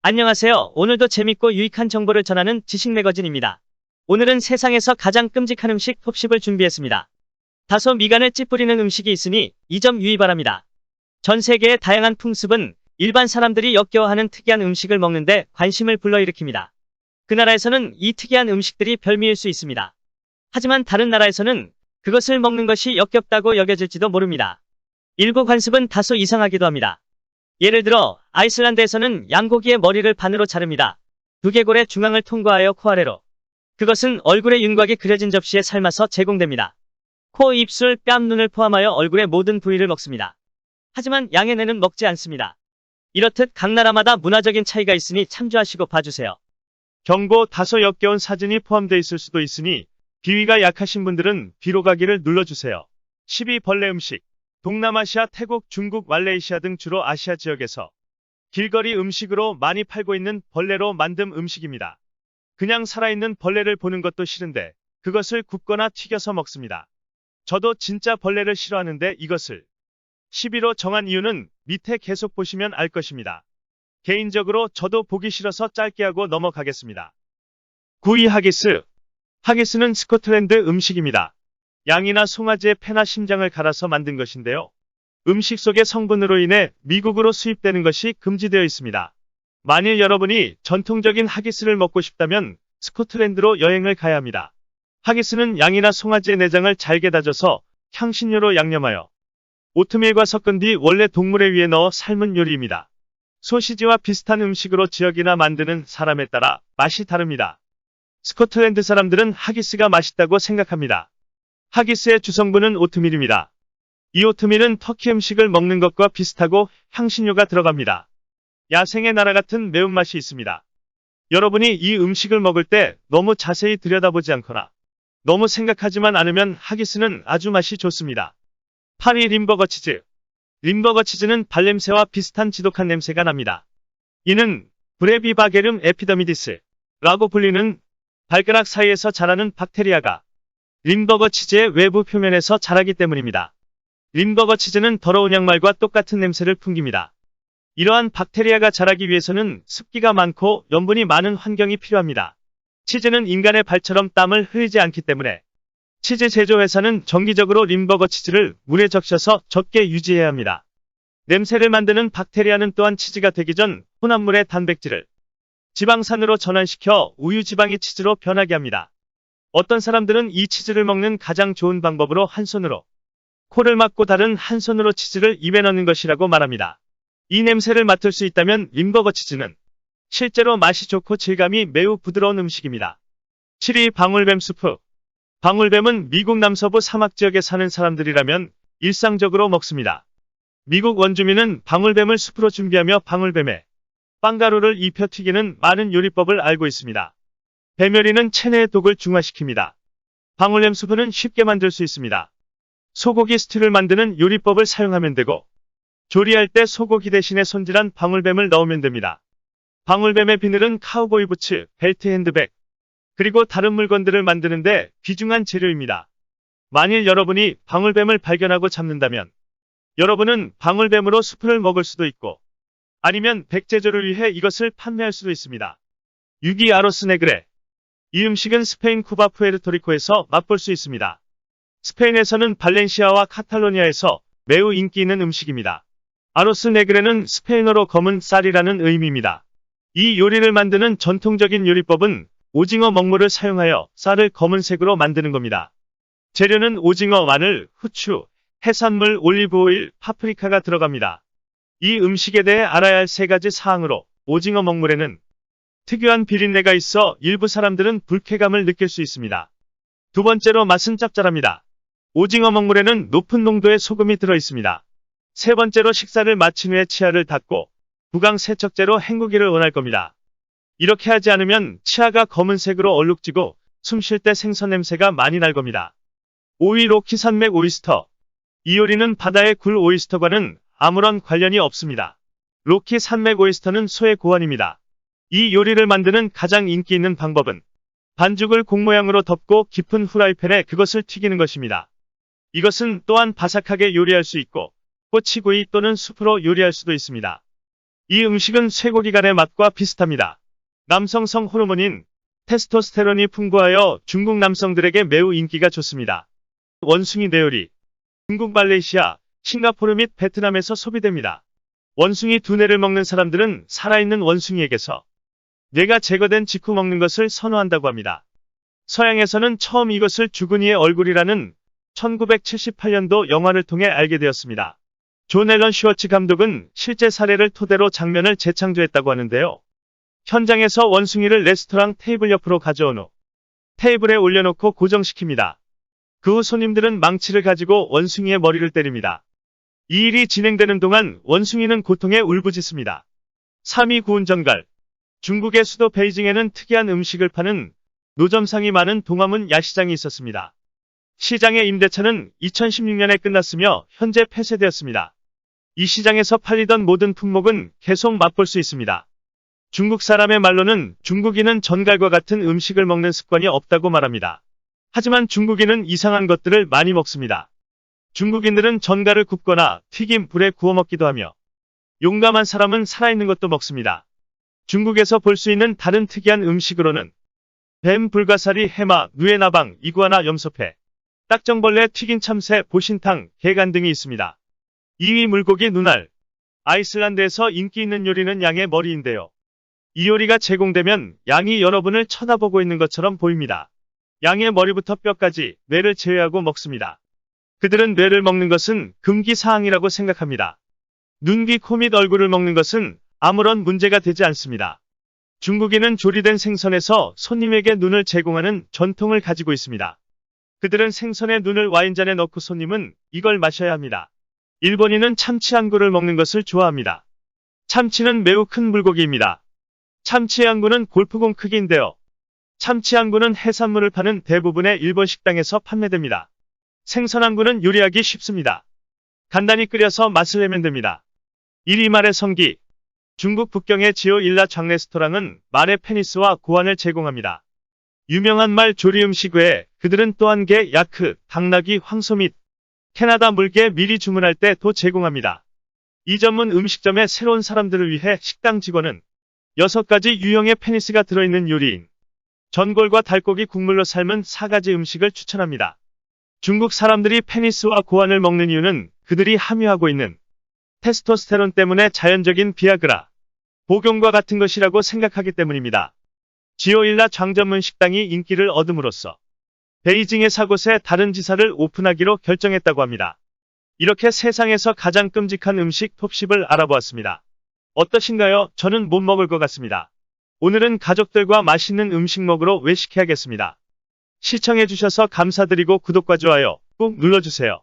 안녕하세요. 오늘도 재밌고 유익한 정보를 전하는 지식 매거진입니다. 오늘은 세상에서 가장 끔찍한 음식 톱10을 준비했습니다. 다소 미간을 찌푸리는 음식이 있으니 이 점 유의 바랍니다. 전 세계의 다양한 풍습은 일반 사람들이 역겨워하는 특이한 음식을 먹는데 관심을 불러일으킵니다. 그 나라에서는 이 특이한 음식들이 별미일 수 있습니다. 하지만 다른 나라에서는 그것을 먹는 것이 역겹다고 여겨질지도 모릅니다. 일부 관습은 다소 이상하기도 합니다. 예를 들어 아이슬란드에서는 양고기의 머리를 반으로 자릅니다. 두개골의 중앙을 통과하여 코 아래로. 그것은 얼굴의 윤곽이 그려진 접시에 삶아서 제공됩니다. 코, 입술, 뺨, 눈을 포함하여 얼굴의 모든 부위를 먹습니다. 하지만 양의 뇌는 먹지 않습니다. 이렇듯 각 나라마다 문화적인 차이가 있으니 참조하시고 봐주세요. 경고: 다소 역겨운 사진이 포함되어 있을 수도 있으니 비위가 약하신 분들은 뒤로 가기를 눌러주세요. 12. 벌레 음식. 동남아시아, 태국, 중국, 말레이시아 등 주로 아시아 지역에서 길거리 음식으로 많이 팔고 있는 벌레로 만든 음식입니다. 그냥 살아있는 벌레를 보는 것도 싫은데 그것을 굽거나 튀겨서 먹습니다. 저도 진짜 벌레를 싫어하는데 이것을 10위로 정한 이유는 밑에 계속 보시면 알 것입니다. 개인적으로 저도 보기 싫어서 짧게 하고 넘어가겠습니다. 9위 하기스. 하기스는 스코틀랜드 음식입니다. 양이나 송아지의 폐나 심장을 갈아서 만든 것인데요. 음식 속의 성분으로 인해 미국으로 수입되는 것이 금지되어 있습니다. 만일 여러분이 전통적인 하기스를 먹고 싶다면 스코틀랜드로 여행을 가야 합니다. 하기스는 양이나 송아지의 내장을 잘게 다져서 향신료로 양념하여 오트밀과 섞은 뒤 원래 동물의 위에 넣어 삶은 요리입니다. 소시지와 비슷한 음식으로 지역이나 만드는 사람에 따라 맛이 다릅니다. 스코틀랜드 사람들은 하기스가 맛있다고 생각합니다. 하기스의 주성분은 오트밀입니다. 이 오트밀은 터키 음식을 먹는 것과 비슷하고 향신료가 들어갑니다. 야생의 나라 같은 매운맛이 있습니다. 여러분이 이 음식을 먹을 때 너무 자세히 들여다보지 않거나 너무 생각하지만 않으면 하기스는 아주 맛이 좋습니다. 8위 림버거 치즈. 림버거 치즈는 발냄새와 비슷한 지독한 냄새가 납니다. 이는 브레비바게름 에피더미디스라고 불리는 발가락 사이에서 자라는 박테리아가 림버거 치즈의 외부 표면에서 자라기 때문입니다. 림버거 치즈는 더러운 양말과 똑같은 냄새를 풍깁니다. 이러한 박테리아가 자라기 위해서는 습기가 많고 염분이 많은 환경이 필요합니다. 치즈는 인간의 발처럼 땀을 흘리지 않기 때문에 치즈 제조 회사는 정기적으로 림버거 치즈를 물에 적셔서 적게 유지해야 합니다. 냄새를 만드는 박테리아는 또한 치즈가 되기 전 혼합물의 단백질을 지방산으로 전환시켜 우유 지방이 치즈로 변하게 합니다. 어떤 사람들은 이 치즈를 먹는 가장 좋은 방법으로 한 손으로 코를 막고 다른 한 손으로 치즈를 입에 넣는 것이라고 말합니다. 이 냄새를 맡을 수 있다면 림버거 치즈는 실제로 맛이 좋고 질감이 매우 부드러운 음식입니다. 7위 방울뱀 수프. 방울뱀은 미국 남서부 사막 지역에 사는 사람들이라면 일상적으로 먹습니다. 미국 원주민은 방울뱀을 수프로 준비하며 방울뱀에 빵가루를 입혀 튀기는 많은 요리법을 알고 있습니다. 뱀요리는 체내의 독을 중화시킵니다. 방울뱀 수프는 쉽게 만들 수 있습니다. 소고기 스튜를 만드는 요리법을 사용하면 되고 조리할 때 소고기 대신에 손질한 방울뱀을 넣으면 됩니다. 방울뱀의 비늘은 카우보이 부츠, 벨트, 핸드백, 그리고 다른 물건들을 만드는데 귀중한 재료입니다. 만일 여러분이 방울뱀을 발견하고 잡는다면 여러분은 방울뱀으로 수프를 먹을 수도 있고 아니면 백제조를 위해 이것을 판매할 수도 있습니다. 6위 아로스 네그레. 이 음식은 스페인 쿠바 푸에르토리코에서 맛볼 수 있습니다. 스페인에서는 발렌시아와 카탈로니아에서 매우 인기 있는 음식입니다. 아로스 네그레는 스페인어로 검은 쌀이라는 의미입니다. 이 요리를 만드는 전통적인 요리법은 오징어 먹물을 사용하여 쌀을 검은색으로 만드는 겁니다. 재료는 오징어, 마늘, 후추, 해산물, 올리브오일, 파프리카가 들어갑니다. 이 음식에 대해 알아야 할 3가지 사항으로 오징어 먹물에는 특유한 비린내가 있어 일부 사람들은 불쾌감을 느낄 수 있습니다. 두 번째로 맛은 짭짤합니다. 오징어 먹물에는 높은 농도의 소금이 들어있습니다. 세 번째로 식사를 마친 후에 치아를 닦고 구강 세척제로 헹구기를 원할 겁니다. 이렇게 하지 않으면 치아가 검은색으로 얼룩지고 숨 쉴 때 생선 냄새가 많이 날 겁니다. 5위 로키 산맥 오이스터. 이 요리는 바다의 굴 오이스터과는 아무런 관련이 없습니다. 로키 산맥 오이스터는 소의 고환입니다. 이 요리를 만드는 가장 인기 있는 방법은 반죽을 공 모양으로 덮고 깊은 후라이팬에 그것을 튀기는 것입니다. 이것은 또한 바삭하게 요리할 수 있고 꼬치구이 또는 수프로 요리할 수도 있습니다. 이 음식은 쇠고기 간의 맛과 비슷합니다. 남성성 호르몬인 테스토스테론이 풍부하여 중국 남성들에게 매우 인기가 좋습니다. 원숭이 뇌요리. 중국, 말레이시아, 싱가포르 및 베트남에서 소비됩니다. 원숭이 두뇌를 먹는 사람들은 살아있는 원숭이에게서 뇌가 제거된 직후 먹는 것을 선호한다고 합니다. 서양에서는 처음 이것을 죽은 이의 얼굴이라는 1978년도 영화를 통해 알게 되었습니다. 존 앨런 슈워츠 감독은 실제 사례를 토대로 장면을 재창조했다고 하는데요. 현장에서 원숭이를 레스토랑 테이블 옆으로 가져온 후 테이블에 올려놓고 고정시킵니다. 그 후 손님들은 망치를 가지고 원숭이의 머리를 때립니다. 이 일이 진행되는 동안 원숭이는 고통에 울부짖습니다. 3위 구운 전갈. 중국의 수도 베이징에는 특이한 음식을 파는 노점상이 많은 동화문 야시장이 있었습니다. 시장의 임대차는 2016년에 끝났으며 현재 폐쇄되었습니다. 이 시장에서 팔리던 모든 품목은 계속 맛볼 수 있습니다. 중국 사람의 말로는 중국인은 전갈과 같은 음식을 먹는 습관이 없다고 말합니다. 하지만 중국인은 이상한 것들을 많이 먹습니다. 중국인들은 전갈을 굽거나 튀김 불에 구워 먹기도 하며 용감한 사람은 살아있는 것도 먹습니다. 중국에서 볼 수 있는 다른 특이한 음식으로는 뱀, 불가사리, 해마, 누에나방, 이구아나, 염소패, 딱정벌레, 튀긴 참새, 보신탕, 게간 등이 있습니다. 2위 물고기 눈알. 아이슬란드에서 인기 있는 요리는 양의 머리인데요. 이 요리가 제공되면 양이 여러분을 쳐다보고 있는 것처럼 보입니다. 양의 머리부터 뼈까지 뇌를 제외하고 먹습니다. 그들은 뇌를 먹는 것은 금기사항이라고 생각합니다. 눈, 귀, 코 및 얼굴을 먹는 것은 아무런 문제가 되지 않습니다. 중국인은 조리된 생선에서 손님에게 눈을 제공하는 전통을 가지고 있습니다. 그들은 생선의 눈을 와인잔에 넣고 손님은 이걸 마셔야 합니다. 일본인은 참치 항구를 먹는 것을 좋아합니다. 참치는 매우 큰 물고기입니다. 참치의 항구는 골프공 크기인데요. 참치 항구는 해산물을 파는 대부분의 일본 식당에서 판매됩니다. 생선 항구는 요리하기 쉽습니다. 간단히 끓여서 맛을 내면 됩니다. 1위 말의 성기. 중국 북경의 지오 일라 장 레스토랑은 말의 페니스와 고환을 제공합니다. 유명한 말 조리 음식 외에 그들은 또한 게, 야크, 당나귀, 황소 및 캐나다 물개 미리 주문할 때 도 제공합니다. 이 전문 음식점의 새로운 사람들을 위해 식당 직원은 6가지 유형의 페니스가 들어있는 요리인 전골과 달고기 국물로 삶은 4가지 음식을 추천합니다. 중국 사람들이 페니스와 고환을 먹는 이유는 그들이 함유하고 있는 테스토스테론 때문에 자연적인 비아그라, 복용과 같은 것이라고 생각하기 때문입니다. 지오일라 장 전문 식당이 인기를 얻음으로써 베이징의 사곳에 다른 지사를 오픈하기로 결정했다고 합니다. 이렇게 세상에서 가장 끔찍한 음식 톱10을 알아보았습니다. 어떠신가요? 저는 못 먹을 것 같습니다. 오늘은 가족들과 맛있는 음식 먹으러 외식해야겠습니다. 시청해주셔서 감사드리고 구독과 좋아요 꾹 눌러주세요.